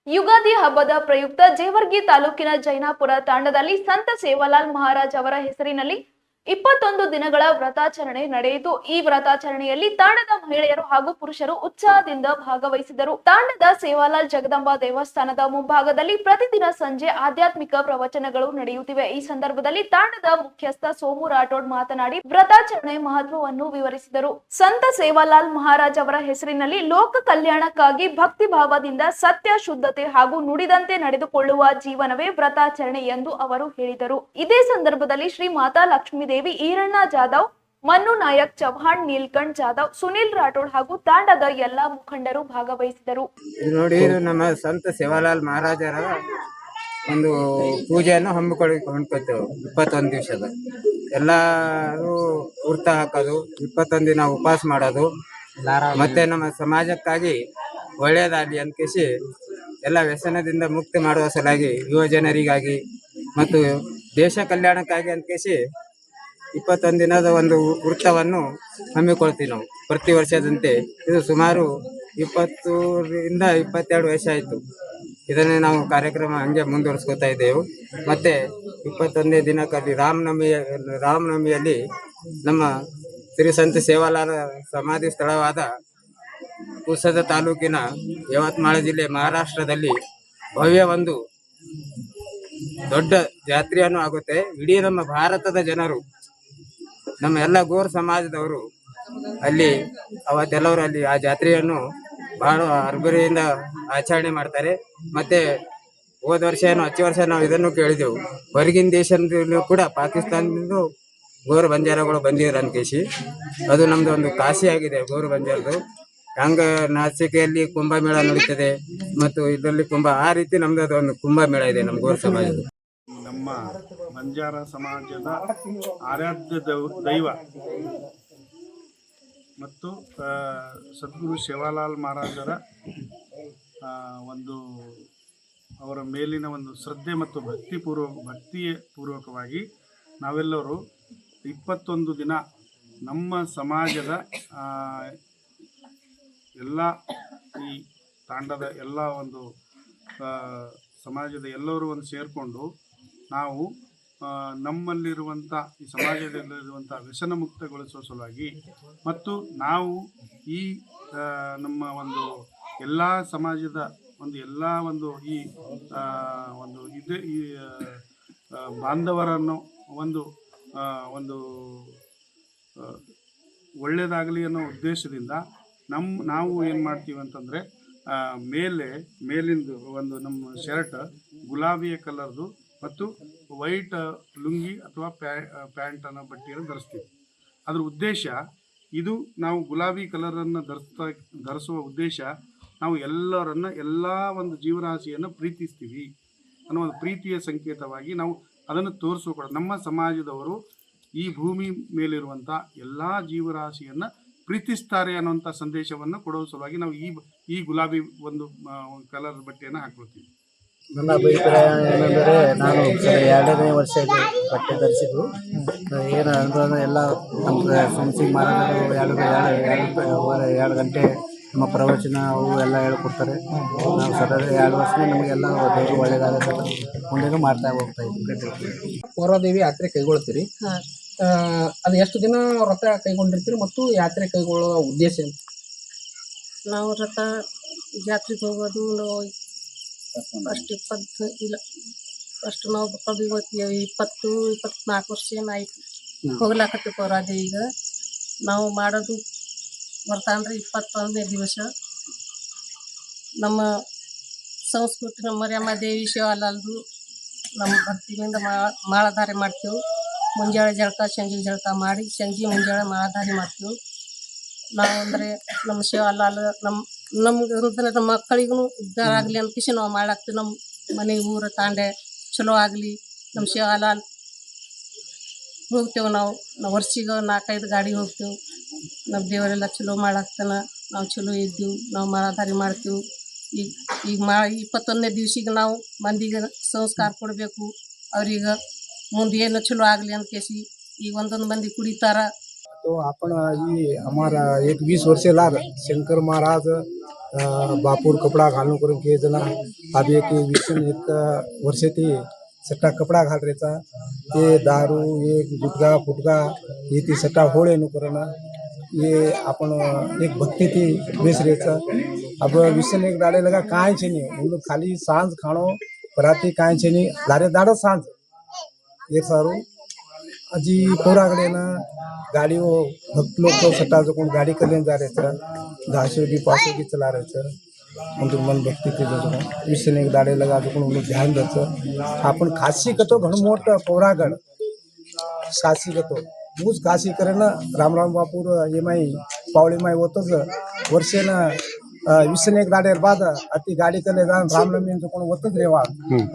ಯುಗಾದಿ ಹಬ್ಬದ ಪ್ರಯುಕ್ತ ಜೇವರ್ಗಿ ತಾಲೂಕಿನ ಜೈನಾಪುರ ತಾಂಡದಲ್ಲಿ ಸಂತ ಸೇವಾಲಾಲ್ ಮಹಾರಾಜ್ ಅವರ ಹೆಸರಿನಲ್ಲಿ 21 ದಿನಗಳ ವ್ರತಾಚರಣೆ ನಡೆಯಿತು. ಈ ವ್ರತಾಚರಣೆಯಲ್ಲಿ ತಾಂಡದ ಮಹಿಳೆಯರು ಹಾಗೂ ಪುರುಷರು ಉತ್ಸಾಹದಿಂದ ಭಾಗವಹಿಸಿದರು. ತಾಂಡದ ಸೇವಾಲಾಲ್ ಜಗದಂಬಾ ದೇವಸ್ಥಾನದ ಮುಂಭಾಗದಲ್ಲಿ ಪ್ರತಿದಿನ ಸಂಜೆ ಆಧ್ಯಾತ್ಮಿಕ ಪ್ರವಚನಗಳು ನಡೆಯುತ್ತಿವೆ. ಈ ಸಂದರ್ಭದಲ್ಲಿ ತಾಂಡದ ಮುಖ್ಯಸ್ಥ ಸೋಮು ರಾಠೋಡ್ ಮಾತನಾಡಿ ವ್ರತಾಚರಣೆ ಮಹತ್ವವನ್ನು ವಿವರಿಸಿದರು. ಸಂತ ಸೇವಾಲಾಲ್ ಮಹಾರಾಜ್ ಅವರ ಹೆಸರಿನಲ್ಲಿ ಲೋಕ ಕಲ್ಯಾಣಕ್ಕಾಗಿ ಭಕ್ತಿ ಭಾವದಿಂದ ಸತ್ಯ, ಶುದ್ಧತೆ ಹಾಗೂ ನುಡಿದಂತೆ ನಡೆದುಕೊಳ್ಳುವ ಜೀವನವೇ ವ್ರತಾಚರಣೆ ಎಂದು ಅವರು ಹೇಳಿದರು. ಇದೇ ಸಂದರ್ಭದಲ್ಲಿ ಶ್ರೀ ಮಾತಾ ಲಕ್ಷ್ಮೀ ದೇವಿ, ಈರಣ್ಣ ಜಾಧವ್, ಮನ್ನು ನಾಯಕ್, ಚೌಹಾಣ್, ನೀಲ್ಕಂಠ್ ಜಾಧವ್, ಸುನಿಲ್ ರಾಠೋಡ್ ಹಾಗೂ ತಾಂಡದ ಎಲ್ಲಾ ಮುಖಂಡರು ಭಾಗವಹಿಸಿದರು. ನೋಡಿ, ನಮ್ಮ ಸಂತ ಸೇವಾಲಾಲ್ ಮಹಾರಾಜರ ಒಂದು ಪೂಜೆಯನ್ನು ಹಮ್ಮಿಕೊಳ್ಳುತ್ತೇವೆ. 21 ದಿವಸದ ಎಲ್ಲರೂ ವೃತ್ತ ಹಾಕೋದು, 21 ದಿನ ಉಪವಾಸ ಮಾಡೋದು, ಮತ್ತೆ ನಮ್ಮ ಸಮಾಜಕ್ಕಾಗಿ ಒಳ್ಳೆಯದಾಗಲಿ ಅಂದ್ಕೇಸಿ ಎಲ್ಲ ವ್ಯಸನದಿಂದ ಮುಕ್ತಿ ಮಾಡುವ ಸಲುವಾಗಿ ಯುವ ಜನರಿಗಾಗಿ ಮತ್ತು ದೇಶ ಕಲ್ಯಾಣಕ್ಕಾಗಿ ಅಂದ್ಕೇಸಿ 21 ದಿನದ ಒಂದು ವೃತ್ತವನ್ನು ಹಮ್ಮಿಕೊಳ್ತೀವಿ ನಾವು ಪ್ರತಿ ವರ್ಷದಂತೆ. ಇದು ಸುಮಾರು 20ರಿಂದ 22 ವರ್ಷ ಆಯಿತು. ಇದನ್ನೇ ನಾವು ಕಾರ್ಯಕ್ರಮ ಹಂಗೆ ಮುಂದುವರಿಸ್ಕೊತಾ ಇದ್ದೆವು. ಮತ್ತೆ 21ನೇ ದಿನಕ್ಕಾಗಿ ರಾಮನವಮಿಯಲ್ಲಿ ನಮ್ಮ ಶ್ರೀ ಸಂತ ಸೇವಾಲಾಲ್ ಸಮಾಧಿ ಸ್ಥಳವಾದ ಕುಸದ ತಾಲೂಕಿನ ಯವತ್ಮಾಳ ಜಿಲ್ಲೆ ಮಹಾರಾಷ್ಟ್ರದಲ್ಲಿ ಭವ್ಯ ಒಂದು ದೊಡ್ಡ ಜಾತ್ರೆಯನ್ನು ಆಗುತ್ತೆ. ಇಡೀ ನಮ್ಮ ಭಾರತದ ಜನರು, ನಮ್ಮ ಎಲ್ಲ ಗೋರ್ ಸಮಾಜದವರು ಅವತ್ತೆಲ್ಲವರು ಅಲ್ಲಿ ಆ ಜಾತ್ರೆಯನ್ನು ಬಹಳ ಅರ್ಬರಿಯಿಂದ ಆಚರಣೆ ಮಾಡ್ತಾರೆ. ಮತ್ತೆ ಹೋದ ವರ್ಷ ಹಚ್ಚ ವರ್ಷ ನಾವು ಇದನ್ನು ಕೇಳಿದೆವು, ಹೊರಗಿನ ದೇಶದಲ್ಲೂ ಕೂಡ ಪಾಕಿಸ್ತಾನದಿಂದ ಗೋರು ಬಂಜಾರಗಳು ಬಂದಿದ್ರು ಅನ್ಕೇಸಿ. ಅದು ನಮ್ದು ಒಂದು ಕಾಶಿ ಆಗಿದೆ ಗೋರು ಬಂಜಾರದು. ಹಂಗ ನಾಸಿಕೆಯಲ್ಲಿ ಕುಂಭಮೇಳ ನಡೀತದೆ ಮತ್ತು ಇದರಲ್ಲಿ ಆ ರೀತಿ ನಮ್ದು ಅದೊಂದು ಕುಂಭಮೇಳ ಇದೆ ನಮ್ಮ ಗೋರ್ ಸಮಾಜದ. ನಮ್ಮ ಬಂಜಾರ ಸಮಾಜದ ಆರಾಧ್ಯ ದೈವ ಮತ್ತು ಸದ್ಗುರು ಸೇವಾಲಾಲ್ ಮಹಾರಾಜರ ಅವರ ಮೇಲಿನ ಒಂದು ಶ್ರದ್ಧೆ ಮತ್ತು ಭಕ್ತಿಪೂರ್ವಕವಾಗಿ ನಾವೆಲ್ಲರೂ 21 ದಿನ ನಮ್ಮ ಸಮಾಜದ ಎಲ್ಲ ಈ ತಾಂಡದ ಎಲ್ಲ ಒಂದು ಸಮಾಜದ ಎಲ್ಲರೂ ಒಂದು ಸೇರಿಕೊಂಡು ನಾವು ನಮ್ಮಲ್ಲಿರುವಂಥ ಈ ಸಮಾಜದಲ್ಲಿರುವಂಥ ವ್ಯಸನ ಮುಕ್ತಗೊಳಿಸುವ ಸಲುವಾಗಿ ಮತ್ತು ನಾವು ಈ ನಮ್ಮ ಒಂದು ಎಲ್ಲ ಸಮಾಜದ ಒಂದು ಎಲ್ಲ ಒಂದು ಈ ಒಂದು ಇದು ಈ ಬಾಂಧವರನ್ನು ಒಂದು ಒಳ್ಳೆಯದಾಗಲಿ ಅನ್ನೋ ಉದ್ದೇಶದಿಂದ ನಾವು ಏನು ಮಾಡ್ತೀವಿ ಅಂತಂದರೆ ಮೇಲಿಂದು ಒಂದು ನಮ್ಮ ಶರ್ಟ್ ಗುಲಾಬಿಯ ಕಲರ್ದು ಮತ್ತು ವೈಟ್ ಲುಂಗಿ ಅಥವಾ ಪ್ಯಾಂಟನ್ನು ಬಟ್ಟೆಯನ್ನು ಧರಿಸ್ತೀವಿ. ಅದರ ಉದ್ದೇಶ ಇದು, ನಾವು ಗುಲಾಬಿ ಕಲರನ್ನು ಧರಿಸುವ ಉದ್ದೇಶ ನಾವು ಎಲ್ಲ ಒಂದು ಜೀವರಾಶಿಯನ್ನು ಪ್ರೀತಿಸ್ತೀವಿ ಅನ್ನೋ ಒಂದು ಪ್ರೀತಿಯ ಸಂಕೇತವಾಗಿ ನಾವು ಅದನ್ನು ತೋರಿಸೋಕೊಡ. ನಮ್ಮ ಸಮಾಜದವರು ಈ ಭೂಮಿ ಮೇಲಿರುವಂಥ ಎಲ್ಲ ಜೀವರಾಶಿಯನ್ನು ಪ್ರೀತಿಸ್ತಾರೆ ಅನ್ನೋಂಥ ಸಂದೇಶವನ್ನು ಕೊಡುವ ಸಲುವಾಗಿ ನಾವು ಈ ಗುಲಾಬಿ ಒಂದು ಕಲರ್ ಬಟ್ಟೆಯನ್ನು ಹಾಕೊಳ್ತೀವಿ. ನನ್ನ ಅಭಿಪ್ರಾಯ ಏನೆಂದರೆ, ನಾನು 2ನೇ ವರ್ಷ ಬಟ್ಟೆ ಧರಿಸಿದ್ದು ಏನು ಅಂದ್ರೆ ಎಲ್ಲ ನಮ್ಮ ಸಂಸಿಂಗ್ ಮಹಾರಾಜರು 2 ಗಂಟೆ ನಮ್ಮ ಪ್ರವಚನ ಅವು ಎಲ್ಲ ಹೇಳ್ಕೊಡ್ತಾರೆ. ನಾವು ಸದಾ 2 ವರ್ಷ ನಮಗೆಲ್ಲ ದೇವರು ಒಳ್ಳೆಯದಾಗುತ್ತೆ, ಮುಂದೆನೂ ಮಾಡ್ತಾ ಹೋಗ್ತಾ ಇದ್ದೀವಿ. ಪೌರದೇವಿ ಯಾತ್ರೆ ಕೈಗೊಳ್ತೀರಿ, ಅದು ಎಷ್ಟು ದಿನ ವ್ರತ ಕೈಗೊಂಡಿರ್ತೀರಿ ಮತ್ತು ಯಾತ್ರೆ ಕೈಗೊಳ್ಳುವ ಉದ್ದೇಶ ಏನು? ನಾವು ವ್ರತ ಜಾತ್ರೆಗೆ ಹೋಗೋದು ಫಸ್ಟ್ ನಾವು ಹೋಗ್ತೀವಿ. 24 ವರ್ಷ ಏನಾಯ್ತು ಹೋಗ್ಲಾಕತ್ತೀವಿ ಪೌರಾದೇವಿಗೆ. ನಾವು ಮಾಡೋದು ವ್ರತ ಅಂದರೆ 21ನೇ ದಿವಸ ನಮ್ಮ ಸಂಸ್ಕೃತಿ, ನಮ್ಮ ಮರಿಯಮ್ಮ ದೇವಿ ಸೇವಾಲಾಲ್ದು ನಮ್ಮ ಭಕ್ತಿಯಿಂದ ಮಾಳಧಾರೆ ಮಾಡ್ತೇವೆ. ಮುಂಜಾನೆ ಜಳಕ, ಸಂಜೆ ಜಳಕ ಮಾಡಿ ಸಂಜೆ ಮುಂಜಾನೆ ಮಾಳಧಾರೆ ಮಾಡ್ತೀವಿ ನಾವು. ಅಂದರೆ ನಮ್ಮ ಸೇವಾಲಾಲ್ ನಮ್ಗೆ ನಮ್ಮ ಮಕ್ಕಳಿಗೂ ಉದ್ಧಾರ ಆಗಲಿ ಅನ್ಕಿಸಿ ನಾವು ಮಾಡಾಕ್ತೀವಿ. ನಮ್ಮ ಮನೆ ಊರ ತಾಂಡೆ ಚಲೋ ಆಗಲಿ, ನಮ್ಮ ಸೇವಾಲಾಲ್ ಹೋಗ್ತೇವೆ. ನಾವು ವರ್ಷಿಗೆ 4-5 ಗಾಡಿ ಹೋಗ್ತೇವೆ. ನಮ್ಮ ದೇವರೆಲ್ಲ ಚಲೋ ಮಾಡಾಕ್ತಾನೆ, ನಾವು ಚಲೋ ಇದ್ದೀವಿ, ನಾವು ಮಾಳಧಾರೆ ಮಾಡ್ತೀವಿ. ಈಗ 21ನೇ ದಿವ್ಸಿಗೆ ನಾವು ಮಂದಿಗೆ ಸಂಸ್ಕಾರ ಕೊಡಬೇಕು. ಅವ್ರಿಗೆ ಮುಂದೆ ಏನು ಚಲೋ ಆಗಲಿ ಅಂತ ಕೇಸಿ ಈಗ ಒಂದೊಂದು ಮಂದಿ ಕುಡಿತಾರ. तो आपण ही हमारा एक 20 वर्ष लाग शंकर महाराज बापूर कपडा घालून करून घे जना आधी एक 21 वर्षे ती सट्टा कपडा घाल रेचा ते दारू ये गुटखा फुटका ये ती सट्टा होळे नु करना ये अपन एक भक्ति थी बेच रेचा अब विषय एक दाड़े लगा काहे छे नहीं उन खाली सांझ खाणो पराती काहे छे नहीं दारे दाड़ो सांझ एक सारू अजी पोरागड़े ना गाड़ी वो भक्त लोग तो सट्टा जो गाड़ी कर लेने जा रहे थे घासों की पासों की चला रहे थे उनके मन भक्ति थे जो विषय एक दाड़े लगा जो उन लोग ध्यान देते अपन खासी कतो घण मोट पोरागढ़ काशी कतो मूज काशी करे ना राम राम बापूर ये माई पावली माई होतच वर्षे ना विषय एक दाड़े बाद अति गाड़ी कर ले राम नवमी जो होतच रेवा